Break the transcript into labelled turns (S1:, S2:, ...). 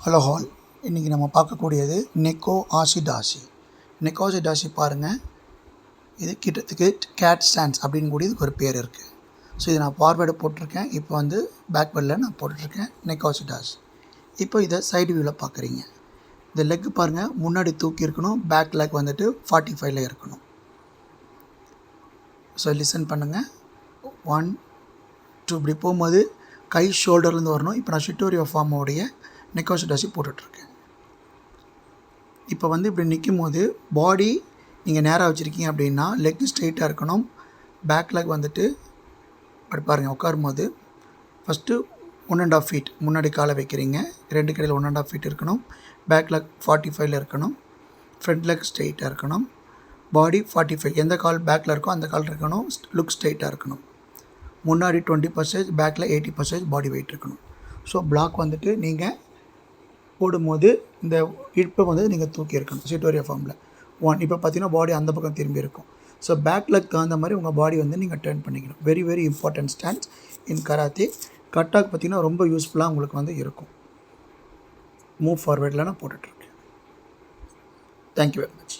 S1: Hello hall, இன்றைக்கி நம்ம பார்க்கக்கூடியது நெக்கோ ஆஷிடாஷி. நெக்கோ ஆஷிடாஷி பாருங்கள், இது கிட்டத்துக்கு கேட் ஸ்டாண்ட்ஸ் அப்படின்னு கூட இதுக்கு ஒரு பேர் இருக்குது. ஸோ இதை நான் ஃபார்வேர்டு போட்டிருக்கேன், இப்போ வந்து பேக்வேர்டில் நான் போட்டுட்ருக்கேன் நெக்கோ ஆஷிடாஷி. இப்போ இதை சைடு வியூவில் பார்க்குறீங்க. இந்த லெக்கு பாருங்கள், முன்னாடி தூக்கி இருக்கணும், பேக் லெக் வந்துட்டு 45ல் இருக்கணும். ஸோ லிசன் பண்ணுங்கள். 1 2 இப்படி போகும்போது கை ஷோல்டர்லேருந்து வரணும். இப்போ நான் ஷிட்டோரியோ ஃபார்மோடைய நெக்கோ ஆஷிடாஷி போட்டுட்ருக்கேன். இப்போ வந்து இப்படி நிற்கும் போது பாடி நீங்கள் நேராக வச்சுருக்கீங்க அப்படின்னா லெக் ஸ்ட்ரெயிட்டாக இருக்கணும். பேக் லெக் வந்துட்டு அப்படி பாருங்கள், உட்காரும் போது ஃபஸ்ட்டு 1.5 ஃபீட் முன்னாடி காலை வைக்கிறீங்க, 2 கடையில் 1.5 ஃபீட் இருக்கணும். பேக் லெக் 45ல் இருக்கணும். ஃப்ரண்ட் லெக் ஸ்ட்ரெயிட்டாக இருக்கணும். பாடி 45, எந்த கால் பேக்கில் இருக்கோ அந்த கால் இருக்கணும். லுக் ஸ்ட்ரெயிட்டாக இருக்கணும். முன்னாடி 20%, பேக்கில் 80% பாடி வெயிட் இருக்கணும். ஸோ பிளாக் வந்துட்டு நீங்கள் போடும்போது இந்த இடுப்பை வந்து நீங்கள் தூக்கி இருக்கணும் ஷிட்டோரியோ ஃபார்மில். 1 இப்போ பார்த்தீங்கன்னா பாடி அந்த பக்கம் திரும்பி இருக்கும். ஸோ பேக் லெக் தகுந்த மாதிரி உங்கள் பாடி வந்து நீங்கள் டர்ன் பண்ணிக்கணும். வெரி வெரி இம்பார்ட்டன்ட் ஸ்டாண்ட்ஸ் இன் கராத்தே. கட்டாக் பார்த்தீங்கன்னா ரொம்ப யூஸ்ஃபுல்லாக உங்களுக்கு வந்து இருக்கும். மூவ் ஃபார்வேர்டில் நான் போட்டுட்ருக்கேன். Thank you very much.